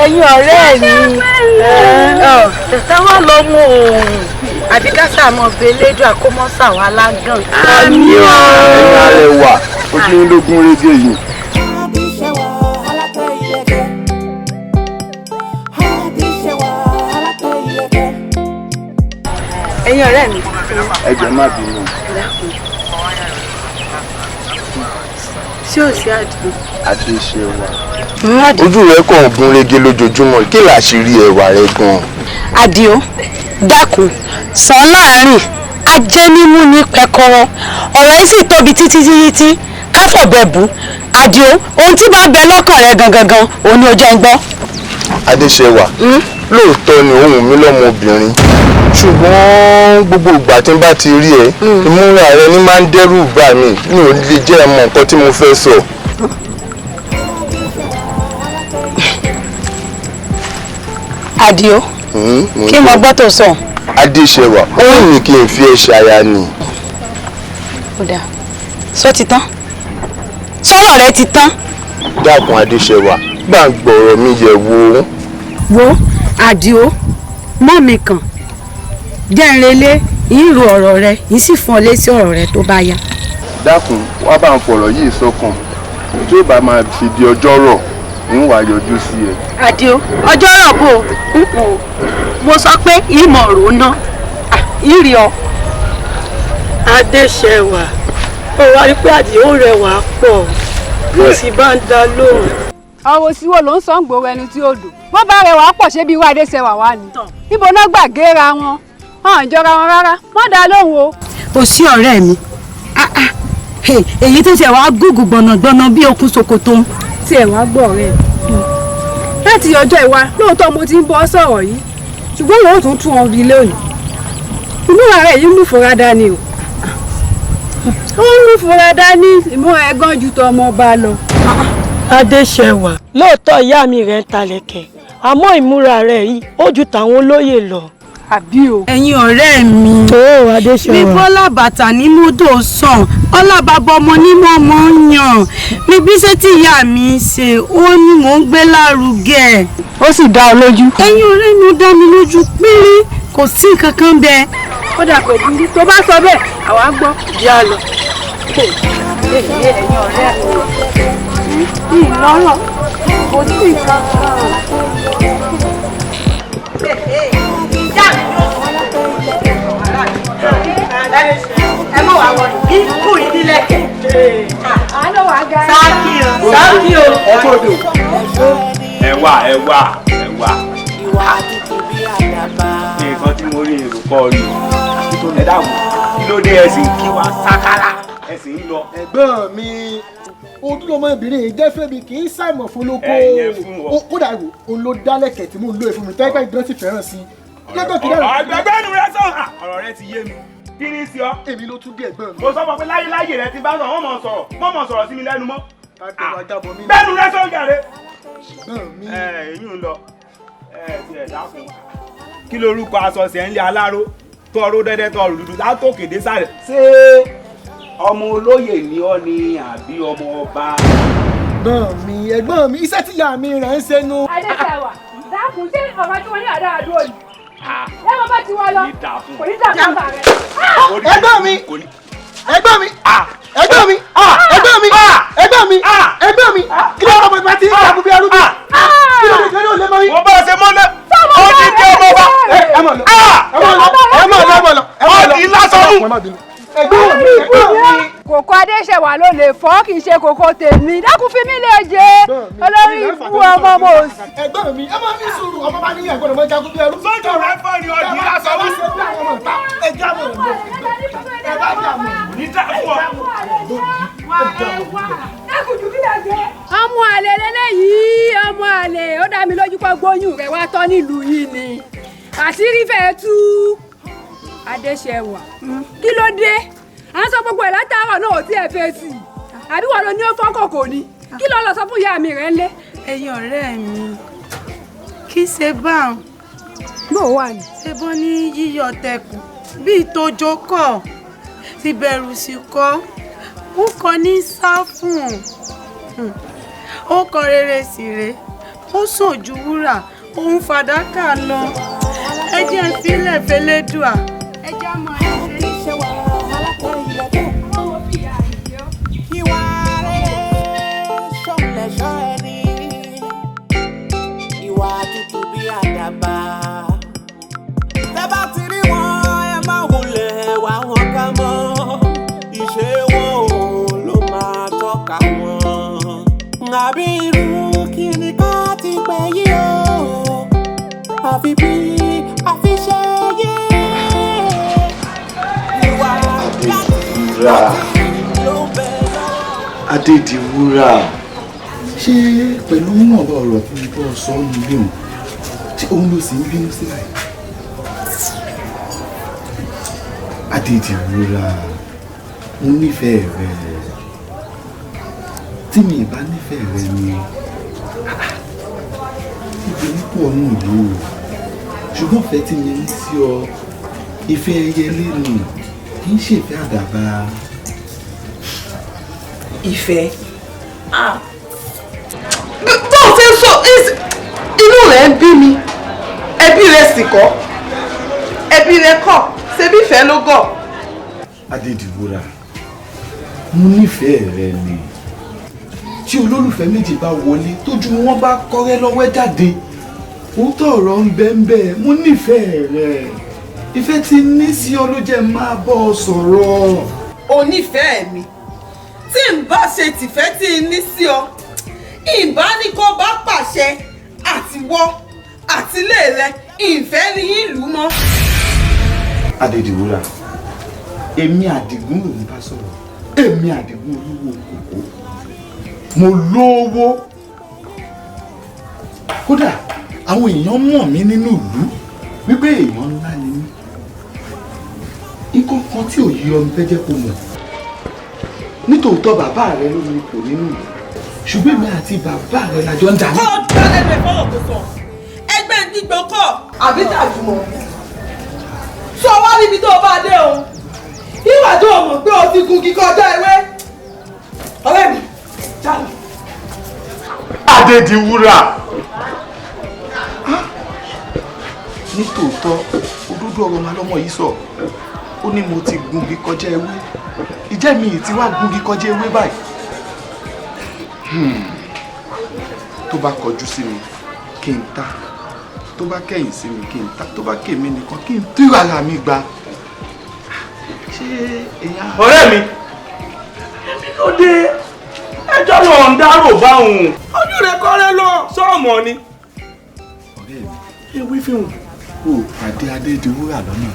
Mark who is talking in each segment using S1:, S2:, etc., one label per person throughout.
S1: Ẹ̀yin ọ̀rẹ́ mi táwọn lọ mú òun àbí kásá mọ̀ pé lédùn àkómọ́sà wà lágàn.
S2: Àmì ọ̀ ẹ̀yin alẹ́ wà ojú ológun rédíò yìí.
S1: Ẹ̀yin ọ̀rẹ́ mi.
S2: Ẹ jọ̀ọ́ má bínú.
S1: Ṣé ò sí àdìo?
S2: Adesewa. Ojú rẹ kàn gún régé lójoojúmọ́ kí làṣírí ẹwà rẹ gan.
S1: Àdìo dákun sọ láàrin ajẹnimu ní pẹkọrọ ọ̀rọ̀ yìí sì tóbi títí káfọ̀bẹ̀ bù. Àdìo ohun tí bá bẹ lọ́kàn rẹ gangan òun ni ó jẹ́ ń gbọ́.
S2: Adesewa lóòótọ́ ni ohùn mi lọ́mọbìnrin ṣùgbọ́n gbogbo ìgbà tí n bá ti rí ẹ ìmúra rẹ ní máa ń dẹ́rù bà mí mi ò lè jẹ́ ẹ mọ̀ nǹkan tí mo fẹ́ sọ.
S1: Àdìo kí mo gbọ́ tó sọ.
S2: Adesewa ó ní kí n fi ẹ ṣaya ni.
S1: Ó dáa sọ ti tán sọ̀rọ̀ rẹ ti tán.
S2: Dákun Adesewa gbà ń gbọ̀rọ̀ mi yẹ̀ wò.
S1: Wo Àdìo mọ́ mi kàn jẹ́nrẹ́lé ìrù ọ̀rọ̀ rẹ yìí sì fún ọ lésì ọ̀rọ̀ rẹ tó bá yá.
S2: Dákun wá bá ń fọ̀rọ̀ yìí sọ́kàn tí ó bá máa fi di ọjọ́ rọ̀ ń wá yọjú sí ẹ.
S1: Àdìo ọjọ́ rọ̀ bò mo sọ pé ìmọ̀ rò ná ìrì ọ.
S3: Adesewa ó wá rí pé Àdìo rẹwà pọ̀ mo sì bá ń dá lóhùn.
S4: ọ̀rọ̀ òsìwò ló ń sọ ń gbòòrò ẹni tí ó dùn bó bá rẹwà pọ̀ ṣé bí irú Adesewa wà ní. níbo náà gbàgéra wọn hàn jọra wọn rárá wọ́n dá lóhùn o.
S1: O sí ọ̀rẹ́ mi èyí tó tiẹ̀ wá gúgù gbọ̀nàgbọ̀nà bí okùn ṣòkòtò.
S4: tiẹ̀ wá gbọ́ ọ̀rẹ́ mi láti ọjọ́ ìwá lóòótọ́ mo ti ń bọ́ sọ̀rọ̀ yìí ṣùgbọ́n yóò tún tún ọ bí lónìí ìmúra rẹ̀ yìí mú fura dání o ó ń mú fura dání ìmúra ẹ̀ gan ju tọmọ ọba lọ.
S3: Adesewa lóòótọ́ ìyá mi rẹ̀ ń talẹ̀kẹ̀ àmọ́ ìmúra rẹ̀ yìí ó ju tàwọn olóyè lọ.
S4: àbí o.
S1: ẹ̀yin ọ̀rẹ́ mi
S3: Adesewa
S1: mi bọ́lá bàtà ní mọ́tò sàn ọlábàbọ̀ ọmọ ní mọ́mọ́ yàn mi bí ṣe tí ìyá mi ṣe ó ní mò ń gbé lárugẹ.
S4: ó sì dá ọ lójú.
S1: ẹ̀yin ọ̀rẹ́ mi ó dá mi lójú péré kò sí nǹkan kan bẹ́ẹ̀.
S4: ó dà pé bí tó bá sọ bẹ́ẹ̀ àwa gbọ́
S3: yá lọ.
S4: ẹ̀yin ọ̀rẹ́ mi ìlọ́rọ̀ kò sí nǹkan kan.
S1: ẹ mọ̀ wá wọ̀ ikú ìdílẹ̀kẹ̀. sáàkì o.
S2: ẹ gbọ́dọ̀. ẹwà.
S5: nǹkan tí mo rí èrò pọ̀ rí ẹ dáhùn kí ló dé ẹ̀sìn kí wá sákàlà ẹ̀sìn ń lọ.
S6: ẹ̀gbọ́n mi ojú ọmọbìnrin yìí jẹ́ fẹ́mi kì í ṣàìmọ̀ fún lóko kódà òun ló dálẹ̀kẹ̀ tí mò ń lò fún mi tẹ́gbẹ́ ìdán sì fẹ́ràn sí i.
S5: ọ̀gbẹ́gbẹ́nu rẹ sọ ọ̀rọ̀ rẹ ti yé mi kí ni sí ọ.
S6: èmi ló tún bí ẹ̀gbọ́n mi.
S5: mo sọ fún ọ pé láyé rẹ ti bá sọ wọ́n mọ̀ sọ̀rọ̀ sí mi lẹ́nu mọ́.
S6: bẹ́ẹ̀nu
S5: bẹ́ẹ̀nu rẹ sọ jàre.
S6: mi.
S5: èyí ń lọ ti ẹ̀ dákun kí lorúkọ aṣọ ṣẹ̀ ń lé aláró tọrọ dẹ́dẹ́ tọrọ dúdú látòkè dé sàlẹ̀. ṣé ọmọ olóyè ni ọ ni àbí ọmọ ọba.
S6: ẹ̀gbọ́n mi iṣẹ́ tí ìyá mi rẹ̀ ń ṣe nu.
S4: Adesewa dákun ṣé ọ̀rọ̀ tí wọ́n ní àdá àdúró ni ẹ bá bá ti wá lọ kò ní dàgbà bá rẹ.
S6: ẹ̀gbọ́n mi ẹ̀gbọ́n mi ẹ̀gbọ́n mi ẹ̀gbọ́n mi ẹ̀gbọ́n mi ẹ̀gbọ́n mi kí ló ọmọ ìgbà tí ń dàbí arúgbó kí ló dé ló lé mọ́ yín.
S5: mo bá ṣe mọ́lẹ̀ ó ti dé ọmọ wa.
S6: ẹ mọ̀ lọ
S5: ó ti lásán.
S6: ẹ̀gbọ́n mi.
S4: kòkó Adéṣẹwà ló lè fọ́ kì í ṣe kòkó tèmi dákun fi mí lè jẹ olórí ikú ọmọ mo.
S6: ẹ̀gbọ́n mi ẹ máa ní sùúrù ọmọ bá níyàn gbọ́dọ̀ mọ jagun bí ẹrú.
S5: sọ́jọ́ rẹ̀ fọ́ ni ọdún lásán wá.
S6: ẹ jábọ̀ ẹ bá jábọ̀.
S5: ní dákun
S4: ọmọ àlè lélẹ́yìí ọmọ àlè ó dá mi lójú pé gbóyún rẹ̀ wá tọ́ nílùú yìí ni àṣírí fẹ́ẹ́ tú Adéṣẹwà kí ló dé à ń sọ gbogbo ẹ̀ látàárọ̀ náà ò tí ẹ fẹ́ sí i àbí wọn ló ní ó fọ́ kòkò ni kí ló lọ sọ fún ìyá mi rẹ̀ ńlé.
S7: ẹ̀yin ọ̀rẹ́ mi kí ṣe báwọn
S4: bó wà ní.
S7: ṣe bọ́ ní yíyọ tẹkùn bíi tójó kọ̀ ti bẹ̀rù sí kọ́ ó kọ ní sáfùn ó kọ rere sí re ó sàn ju wúrà òun fàdákà lọ ẹ jẹ́ ìfilẹ̀ fẹlẹ́dùà ẹ jẹ́ mọ ẹ̀ṣẹ̀ Ṣẹwà alákọ̀ọ́ ilẹ̀kẹ̀.
S8: ìwà rere ṣọ̀lẹ̀ṣọ̀ ẹni ìwà tútù bí àdàbà tẹ́ bá ti rí wọn ẹ má wulẹ̀ wá wọn ká mọ́ ìṣe wọn ò ló máa tọ́ka wọn. àbí irú kí ni ká ti pẹ́ yí o àfi bí àfi ṣe yé ìwà
S9: Adédiwúrà ṣé pẹ̀lú ọ̀rọ̀ ọ̀rọ̀ tí mo bọ́ sọ ọ́ nílé òun ṣé òun ló sì ń bínú sí láì. Adédiwúrà mo nífẹ̀ẹ́ rẹ tí mi ì bá nífẹ̀ẹ́ rẹ ni ìbínú pọ̀ nù ìlú ṣùgbọ́n ìfẹ́ tí mi ní sí ọ ìfẹ́ ẹyẹlé nù kì í ṣèfẹ́ àdàbà.
S7: ìfẹ́ tó o ti ń sọ inú rẹ̀ ń bí mi ẹbí rẹ̀ sì kọ́ ẹbí rẹ̀ kọ́ ṣebí ìfẹ́ ló gọ̀.
S9: Adédiwúrà mo nífẹ̀ẹ́ rẹ ni tí olólùfẹ́ méjì bá wọlé tójú wọn bá kọ́rẹ́ lọ́wọ́ jáde òótọ́ ọ̀rọ̀ ń bẹ́ẹ̀ mo nífẹ̀ẹ́ rẹ ìfẹ́ tí ní sí ọ ló jẹ́ máa bọ́ ọ sọ̀rọ̀.
S7: o nífẹ̀ẹ́ mi tí n bá ṣe tìfẹ́ tí n ní sí ọ ìbá ní kó bá pàṣẹ àtiwọ́ àtilé rẹ ìfẹ́ ní ìlú mọ́.
S9: Adédiwúrà èmi Àdìgún ló ń bá sọ̀rọ̀ èmi Àdìgún olówó kòkó mo lówó kódà àwọn èèyàn mọ̀ mí nínú ìlú wípé èèyàn ńlá ni mí nǹkan kan tí ò yí ọ fẹ́ jẹ́ kó mọ̀ nítòótọ́ bàbá rẹ ló ní ipò nínú ìlú ṣùgbọ́n èmi àti bàbá rẹ la jọ ń dà ní.
S7: kọ́ ọdún ẹgbẹ́ fọwọ́ tó sọ ẹgbẹ́ gbígbọ́ kọ́ àbí tàjùmọ̀ sọ wá níbi tó o bá dé o ìwà tó o mọ̀ pé o ti gun kíkọ́ ọjọ́ ewé ọ̀rẹ́ mi jáde.
S2: Adédiwúrà
S9: nítòótọ́ òdodo ọ̀rọ̀ máa lọ́mọ yìí sọ ó ní mo ti gungi kọjá ewé ìjẹ́ mi ì ti wá gungi kọjá ewé báyìí tó bá kọjú sí mi kí n ta tó bá kẹ̀yìn sí mi kí n ta tó bá kèmí nìkan kí n tú ara mi gba ṣé èèyàn.
S5: ọ̀rẹ́ mi ló dé ẹjọ́ náà ń dárò báwọn ojú rẹ̀ kọ́rẹ́ lọ sọ́ọ̀mọ́ ni.
S9: ọ̀rẹ́ mi ewé fíhùn o pàdé Adédiwúrà lọ́nà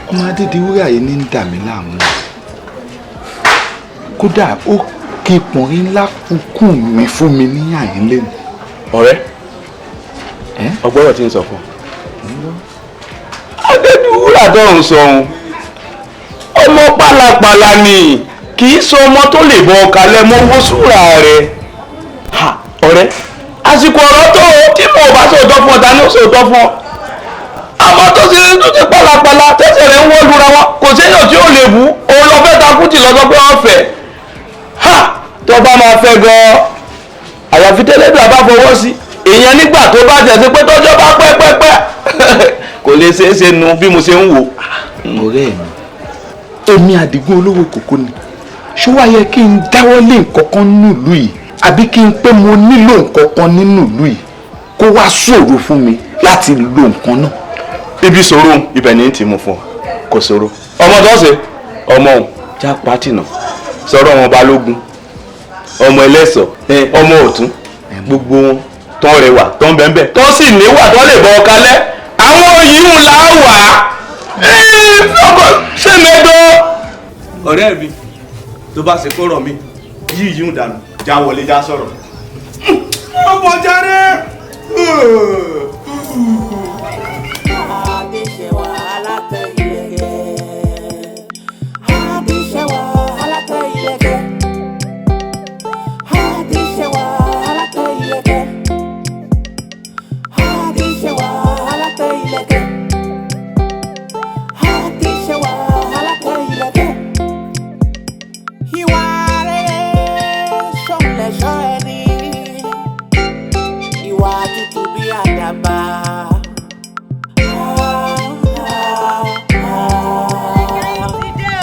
S9: ọmọ Adédiwúrà yìí ní ń dà mí láàmú kódà ó kí pọ̀nrín ńlá kúkú mi fún mi ní àyín lẹ́nu.
S2: ọ̀rẹ́ ọgbọ́rọ̀ tí ń sọ fún Adédiwúrà dọ́run sọ̀hún ọmọ pálapàla ni kì í sọ ọmọ tó lè bọ ọkàlẹ̀ mọ́ owó súra rẹ̀ ọ̀rẹ́ àsìkò ọ̀rọ̀ tó tí mo bá sòótọ́ fún ọ ta ni ó sòótọ́ fún ọ
S10: àmọ́ tó ti pàlàpàlà tẹ́sẹ̀ rẹ̀ ń wọ́ lura wọn kò séyàn tí ó lè bú òun lọ fẹ́ takùtì lọ́sọ pé wọ́n fẹ́ ha tó bá máa fẹ́ gan-an àyàfi tẹ́lẹ̀dù àbá fọwọ́ sí èèyàn nígbà tó bá jẹ́ sí pé tọ́jọ́ bá pẹ́pẹ́pẹ́ kò lè ṣeé ṣe nu bí mo ṣe ń wò.
S9: ọ̀rẹ́ mi èmi Àdìgún olówó kòkó ni ṣó wá yẹ kí n dáwọ́ lé nǹkan kan nílùú yìí àbí kí n pé mo nílò nǹkan kan nínú ìlú yìí kó wá ṣòro fún mi láti lo nǹkan náà.
S10: ibi ṣòro ibẹ̀ ní ti mú fún ọ kò ṣòro ọmọ tó ṣe ọmọ òun já pátì náà sọ̀rọ̀ ọmọ balógun ọmọ ẹlẹ́sọ̀ ọmọ ọ̀tún gbogbo wọn tó rẹwà tó ń bẹ́ẹ̀ tó sì níwà tó lè bọ́ ọ kalẹ̀ àwọn yìí ń la wà ṣé mẹ́dọ́. ọ̀rẹ́ mi tó bá ṣe kó rọ̀ mi yìí ń dànù já wọlé já sọ̀rọ̀. ọmọ jáde.
S8: Adesewa Alate ileke. Adesewa Alate ileke. Adesewa Alate ileke. Adesewa Alate ileke. Adesewa Alate ileke. Ìwà rere ṣọ̀lẹ̀ṣọ̀ ẹni. Ìwà tútù bí àdàbà.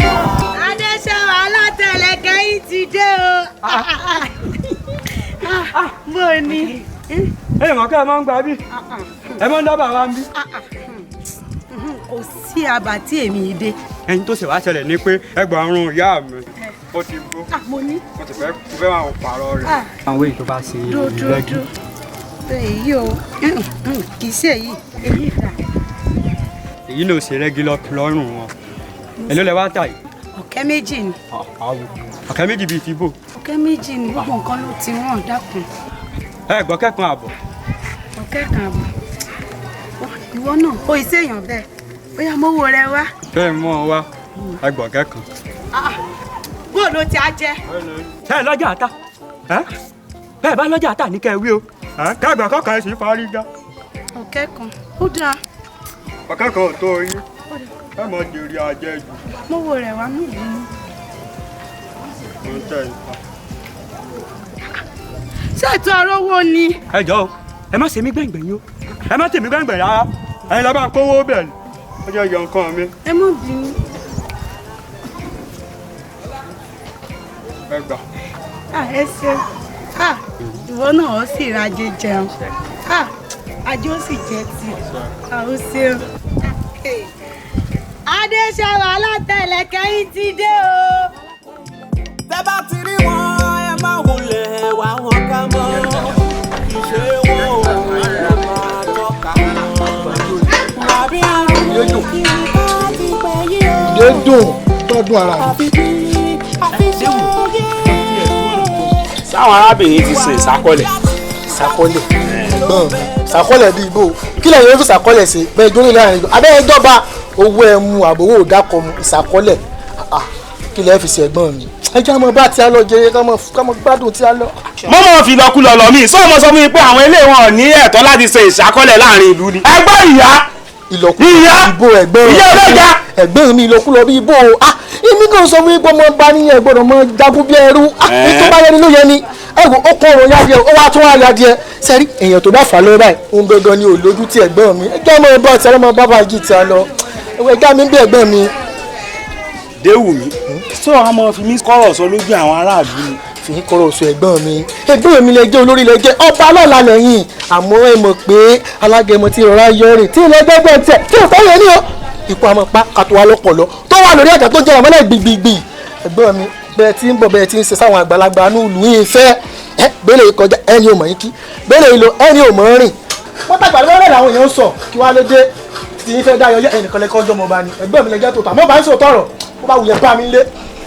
S7: Adesewa Alate ileke yìí ti dé o. Bó ni.
S11: Ẹ mọ̀ kí ẹ máa ń gba bí ẹ máa ń dábàá wa ń bí.
S7: Kò sí àbá tí èmi yìí dé.
S11: Ẹni tó sì wá ṣẹlẹ̀ ni pé ẹgbàárún ìyá mi ó ti gbó
S7: Mo ní.
S11: mo ti fẹ́ máa pààrọ̀ rẹ̀. àwọn èyí tó bá ṣe
S7: Dúdú. Èyí o. Kì í ṣe èyí. Èyí dà.
S11: èyí ló ṣe rẹ́gí lọ́rùn wọn. èló lẹ wá tà yìí.
S7: Ọ̀kẹ́ méjì ni.
S11: àwọ̀ ọ̀kẹ́ méjì bíi ti bò.
S7: Ọ̀kẹ́ méjì ni gbogbo nǹkan ló ti wọ́n dákun.
S11: ẹ gbọ́ kẹ́kan àbọ̀.
S7: Ọ̀kẹ́ kan àbọ̀. Ìwọ náà o ì séèyàn bẹ́ẹ̀. Bóyá mówó rẹ wá.
S11: bẹ́ẹ̀ mọ́ ọ wá ẹ gbọ́ kẹ́kan.
S7: Bó ló ti á jẹ́?
S11: ẹ lọ́jà àtà bẹ́ẹ̀ bá lọ́jà àtà ní kẹ́ ẹ wí o. kẹ́gbẹ́ kọ́kàn ẹ̀ sì parí já.
S7: Ọ̀kẹ́ kan ó dáa.
S11: ọ̀kẹ́ kan ò tó yín ẹ mọ̀ jèrè àjẹjù.
S7: Mówó rẹ wá ní ìlú.
S11: mo ń tẹ̀ yín.
S7: Ṣé ètò ọ̀rọ̀ owó ni?
S11: ẹ jọ̀ọ́ ẹ má ṣe mí gbẹ̀ngbẹ̀yìn o ẹ má tèmi gbẹ̀ngbẹ̀ rárá ẹ̀yin lọ́ bá ń kówó bẹ̀ ni ó jẹ́ yọ nǹkan mi.
S7: Ẹ má bínú.
S11: ẹ gbà.
S7: Ẹ ṣe. Ìwọ náà ó sì rajé jẹun. Ajé ó sì jẹ tí. Ó ṣeun. Adesewa Alate ileke yìí ti dé o.
S8: Tẹ́ bá ti rí wọn ẹ má wulẹ̀ wá wọn ká mọ́. Ìṣe wọn ò lè máa tọ́ka wọn. Àbí àrùn kí n bá ti pẹ́ yí o.
S6: Dédùn tọ́dún ara rẹ̀.
S8: Àfi ṣe yé.
S5: sáwọn arábìnrin ti ṣe ìsákọ́lẹ̀.
S6: Ìsákọ́lẹ̀ gbọ́n ìsákọ́lẹ̀ bíi ibo kí lẹ́yìn yóò fi ìsákọ́lẹ̀ ṣe bẹ́ẹ̀ jórí láàrin ìjọ abẹ́rẹ́ ìjọba owó ẹmu àbówó òdàkọ̀ mu ìsákọ́lẹ̀ kí lẹ́ẹ̀ fi ṣe ẹ̀gbọ́n mi ẹ jẹ́ àmọ́ bá tí a lọ jẹrẹ ká mọ gbádùn tí a lọ.
S5: mọ́mọ́ fi lọ́kùlọ̀ lọ mí sọ́ọ́ mo sọ fún mi pé àwọn ilé wọn ní ẹ̀tọ́ láti ṣe ìsákọ́lẹ̀ láàrin ìlú ni. ẹgbẹ́ ìyá
S6: ìlọkulọ ibo ẹ̀gbọ́n mi ìlọkulọ bí ibo èmi kàn sọ fún ipò ọmọ bá níyẹn gbọ́dọ̀ mọ jagun bí ẹrú ètò bá yẹni ló yẹ ni ẹwọ ó kọ ọ̀rọ̀ yadìẹ ó wá tún wá yadìẹ sẹrí èèyàn tó bá fà lọ báyìí òun gangan ni òlójú tí ẹ̀gbọ́n mi ẹjọ́ ọmọ ẹbọ àti ẹlọmọ bàbá jì tí a lọ ẹjọ́ mi bí ẹ̀gbọ́n mi.
S5: Déwùmí sọ àmọ́ fi mí kọ́rọ̀ sọ lójú àwọn aráàlú ni.
S6: fi mí kọ́rọ̀ sọ ẹ̀gbọ́n mi lè jẹ́ olórí lè jẹ́ ọba lọ́la lẹ́yìn àmọ́ ẹ mọ̀ pé alágẹmọ tí rọra yọrin tí ilẹ̀ gbẹ́gbẹ́ tiẹ̀ tí ò fẹ́ yẹn ní o ikú àmọ́ pa kàtó wa lọ́pọ̀lọ́ tó wà lórí àjà tó jẹ́ ọmọlẹ́ gbìgbìgbì ẹ̀gbọ́n mi bẹ́ẹ̀ tí ń bọ̀ bẹ́ẹ̀ tí ń ṣe sáwọn àgbàlagbà ní ìlú yìí fẹ́ bẹ́ẹ̀ lè kọjá ẹni ò mọ̀ yín kí bẹ́ẹ̀ lè lo ẹni ò mọ̀ rìn wọ́n tàgbà lọ́rẹ́ làwọn èèyàn ń sọ kí wá ló dé tí yín fẹ́ dá yọjọ́ ẹnìkan lẹ́kọ́ ọjọ́ mọ́ bá ní ẹ̀gbọ́n mi lè jẹ́ tó tà mọ́ bá ń sọ tọrọ ó bá wùyẹn bá mi lé.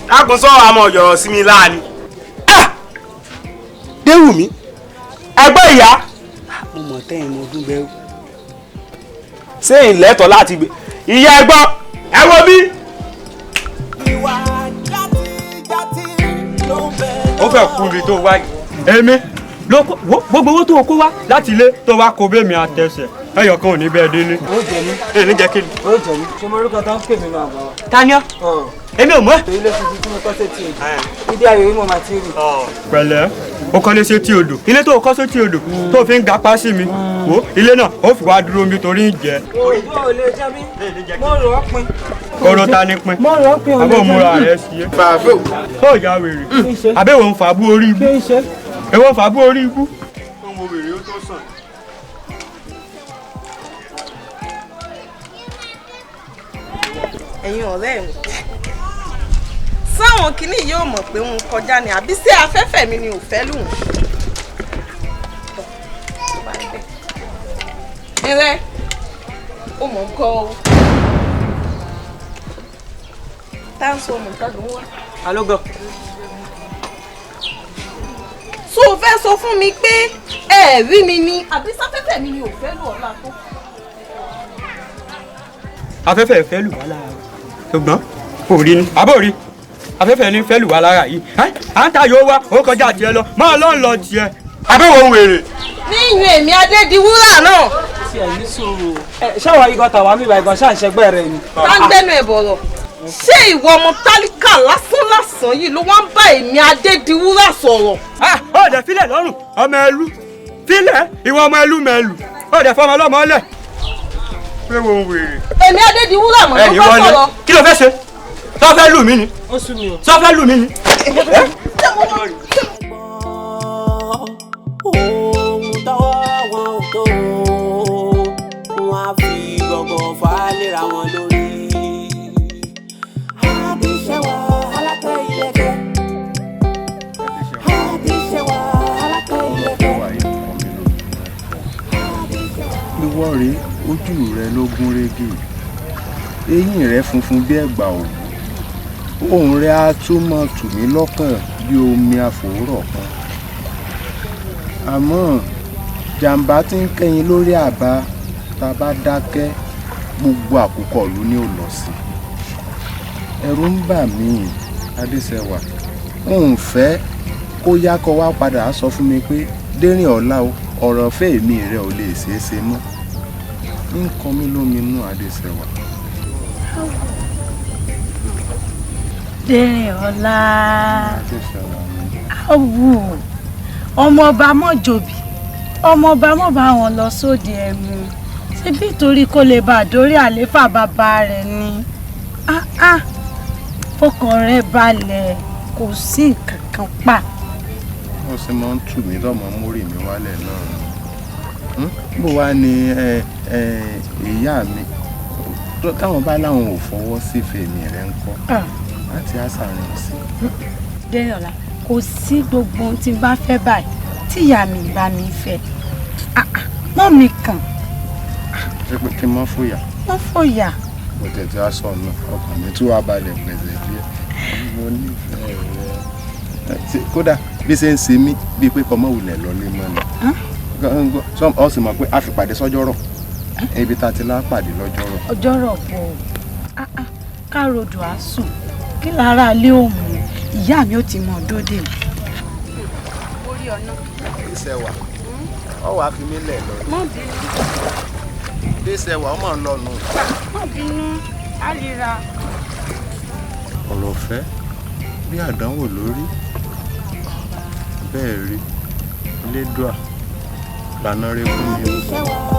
S5: dákun sọ àmọ́ ọ̀yọ̀rọ̀ sí mi láàánú. Déwùmí ẹgbẹ́ ìyá mo mọ̀ tẹ́yìn mo ọdún bẹ́ẹ̀ ṣé ìlẹ́tọ̀ láti gbé ìyá ẹgbọ́n ẹ wo bí.
S8: Ìwà játijàti ló ń bẹ.
S11: ó fẹ́ kú ibi tó wáyé èmi gbogbo owó tó kó wá láti ilé tó wá kó bẹ́ẹ̀ mi àtẹ̀sẹ̀ ẹyọ kan ò ní bẹ́ẹ̀ délé.
S12: ó jẹ mí.
S11: ẹ ní jẹ́ kí ni.
S12: ó jẹ mí. ṣé mo orúkọ tó ń pè mí náà bá wa.
S11: Taniọ́. èmi ò mọ̀.
S12: ilé tuntun tí mo kọ́ sétí odò. ìdí ayò yìí mo máa ti rí.
S11: pẹ̀lẹ́ o kọ́lé sétí odò ilé tó o kọ́ sétí odò tó fi ń gapá sí mi wo ilé náà ó fi wá dúró mi torí ń jẹ.
S12: o lè jẹ mí. mo rò ó pin.
S11: kóró ta ni pin.
S12: mo rò ó pin.
S11: àbọ̀ múra rẹ̀ sí i.
S2: fàáfẹ́
S11: tó ìyá wèrè àbẹ̀wò ń fàbú orí ibú. èwo ń fàbú orí ibú. ọmọ wèrè ó tó sàn.
S13: ẹ̀yin ọ̀rẹ́ mi sáwọn kìíní yóò mọ̀ pé òun kọjá ni àbí sí afẹ́fẹ́ mi ni ò fẹ́ lù wọ́n. ẹrẹ́ ó mọ̀ kọ́ ọ. táǹsì ọmọ ìtàgé wá.
S12: alógọ.
S13: so o fẹ́ sọ fún mi pé ẹ rí mi ni àbí sáfẹ́fẹ́ mi ni ò fẹ́ lù ọ́ láàtó.
S11: afẹ́fẹ́ fẹ́ lù wá lára ṣùgbọ́n kò rí ni àbò rí afẹ́fẹ́ ní fẹ́ lù wá lára yìí à ń ta yóò wá ó kọjá tiẹ̀ lọ máa lọ́n lọ tiẹ̀ àbẹ̀wò ń wèrè.
S13: ní ìyún èmi Adédiwúrà náà.
S12: ṣé ẹ ní sùúrù ṣáwa igọ tàwa mi ìbá ìgbọ̀n ṣàǹṣẹ́gbẹ́ rẹ ni.
S13: bá ń gbẹ́nu ẹ̀ bọ̀rọ̀ ṣé ìwọ ọmọ tálíkà lásán yìí ló wá ń bá èmi Adédiwúrà sọ̀rọ̀.
S11: ó dẹ̀ filẹ̀ lọ́rùn ọmọ ẹlú filẹ̀ ìwọ ọmọ ẹlú mẹ́lù ó dẹ̀ fọmọ ọlọ́mọ ọlẹ̀ pé wo ń wèrè.
S13: èmi Adédiwúrà mọ̀ ló fẹ́ sọ̀rọ̀.
S11: kí ló fẹ́ ṣe tó fẹ́ lù mí ni
S12: ó sú mi o.
S11: tó fẹ́ lù mí ni.
S8: ohun tọ́wọ́ wọn ò tó wọn á fi gbọ̀ngàn fà á léra wọn lórí. Adesewa Alate ileke. Adesewa Alate ileke.
S9: ìwọ rèé ojú rẹ ló gún régé eyín rẹ funfun bí ẹ̀gbà òwú ohùn rẹ á tún mọ tù mí lọ́kàn bí omi àfòwúrọ̀ kan àmọ́ jàǹbá tí ń kẹ́yìn lórí àbá tá a bá dákẹ́ gbogbo àkókò ló ní ò lọ sí ẹ̀rù ń bà mí Adesewa n ò fẹ́ kó yá kó wá padà sọ fún mi pé dérìn ọ̀la o ọ̀rọ̀ fẹ́ èmi rẹ ò lè ṣeé ṣe mọ́ ń kọ mí lóminú Adesewa.
S7: dérìn ọ̀la awù ọmọọba mọ́jòbí ọmọọba mọ́ bá wọn lọ sóde ẹ̀mú síbí torí kó lè bá dórí àléfà bàbá rẹ̀ ni fọkàn rẹ balẹ̀ kò sí nǹkan kan pa.
S9: wọ́n sì máa ń tù mí lọ́mọ mórí mi wálẹ̀ náà bó wá ní ìyá mi táwọn bá láwọn ò fọwọ́ sí fèmí rẹ̀ ń kọ́ láti àṣàrìn sí.
S7: dérìn ọ̀la kò sí gbogbo ohun tí n bá fẹ́ báyìí tí ìyá mi bá mi fẹ́ mọ́ mi kàn.
S9: ṣé pé kí n má fòyà.
S7: wọ́n fòyà.
S9: mo tètè aṣọ ọ̀nà ọkàn mi tí wàá balẹ̀ pẹ̀sẹ̀ díẹ̀ mo nífẹ̀ẹ́ rẹ kódà bí ṣe ń ṣe mí bíi pé kọ́ mọ́ wulẹ̀ lọ́lé mọ́ ni ọ sì mọ̀ pé a fi pàdé sọ́jọ́rọ̀ ibi tá a ti lápàdé lọ́jọ́rọ̀.
S7: ọjọ́rọ̀ bọ̀ ká rodò á sùn kí lára ilé òun ìyá mi ò ti mọ dóde.
S13: orí ọ̀nà.
S9: Adesewa ọ wàá fi mí lẹ̀ lọ.
S13: má bínú.
S9: Adesewa ọmọ ń lọ nù.
S13: má bínú á ríra.
S9: ọ̀rọ̀ fẹ́ bí àdánwò lórí bẹ́ẹ̀ rí elédùà lànà rẹ fún mi.